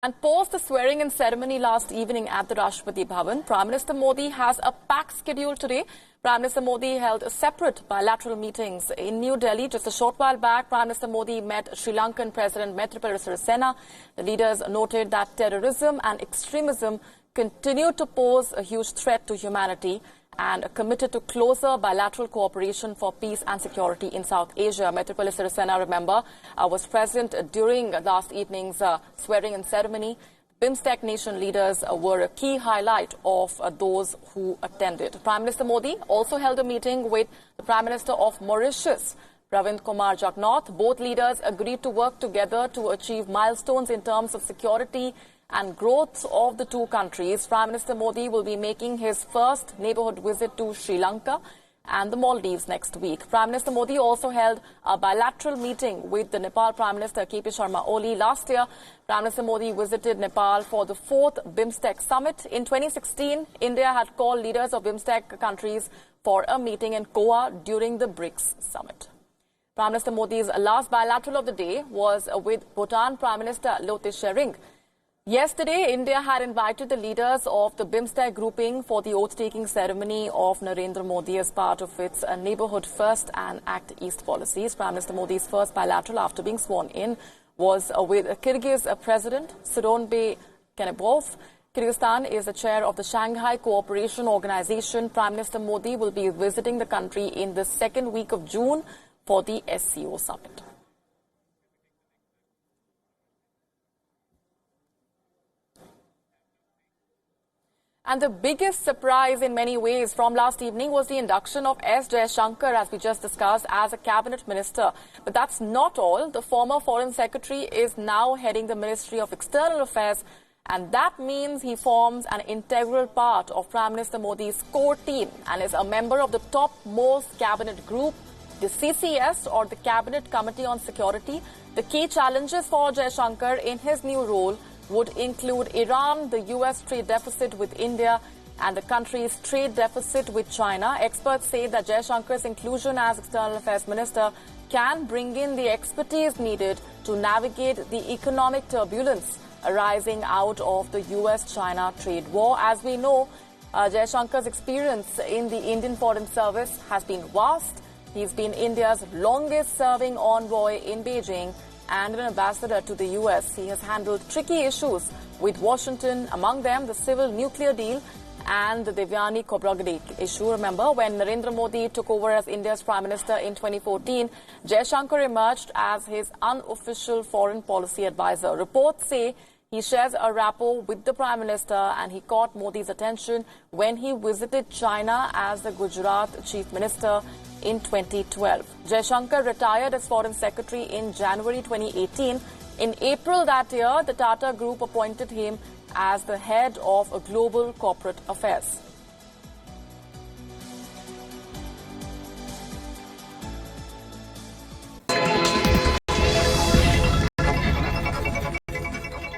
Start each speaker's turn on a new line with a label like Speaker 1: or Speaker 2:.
Speaker 1: And post the swearing-in ceremony last evening at the Rashtrapati Bhavan, Prime Minister Modi has a packed schedule today. Prime Minister Modi held separate bilateral meetings in New Delhi. Just a short while back, Prime Minister Modi met Sri Lankan President Maithripala Sirisena. The leaders noted that terrorism and extremism continue to pose a huge threat to humanity and committed to closer bilateral cooperation for peace and security in South Asia. Maithripala Sirisena, remember, was present during last evening's swearing-in ceremony. BIMSTEC nation leaders were a key highlight of those who attended. Prime Minister Modi also held a meeting with the Prime Minister of Mauritius, Pravind Kumar Jagnnath. Both leaders agreed to work together to achieve milestones in terms of security and growth of the two countries. Prime Minister Modi will be making his first neighborhood visit to Sri Lanka and the Maldives next week. Prime Minister Modi also held a bilateral meeting with the Nepal Prime Minister KP Sharma Oli. Last year, Prime Minister Modi visited Nepal for the 4th BIMSTEC summit. In 2016, India had called leaders of BIMSTEC countries for a meeting in Goa during the BRICS summit. Prime Minister Modi's last bilateral of the day was with Bhutan Prime Minister Lote Tshering. Yesterday, India had invited the leaders of the BIMSTEC grouping for the oath-taking ceremony of Narendra Modi as part of its Neighbourhood First and Act East policies. Prime Minister Modi's first bilateral after being sworn in was with Kyrgyzstan President Sooronbay Jeenbekov. Kyrgyzstan is the chair of the Shanghai Cooperation Organization. Prime Minister Modi will be visiting the country in the second week of June for the SCO summit. And the biggest surprise in many ways from last evening was the induction of S. Jaishankar, as we just discussed, as a cabinet minister. But that's not all. The former foreign secretary is now heading the Ministry of External Affairs, and that means he forms an integral part of Prime Minister Modi's core team and is a member of the topmost cabinet group, the CCS, or the Cabinet Committee on Security. The key challenges for Jaishankar in his new role would include Iran, the US trade deficit with India, and the country's trade deficit with China. Experts say that Jaishankar's inclusion as External Affairs Minister can bring in the expertise needed to navigate the economic turbulence arising out of the US-China trade war. As we know, Jaishankar's experience in the Indian Foreign Service has been vast. He's been India's longest-serving envoy in Beijing and an ambassador to the US. He has handled tricky issues with Washington, among them the civil nuclear deal and the Devyani Khobragade issue. Remember, when Narendra Modi took over as India's Prime Minister in 2014, Jaishankar emerged as his unofficial foreign policy advisor. Reports say he shares a rapport with the Prime Minister, and he caught Modi's attention when he visited China as the Gujarat Chief Minister in 2012. Jaishankar retired as Foreign Secretary in January 2018. In April that year, the Tata Group appointed him as the head of global corporate affairs.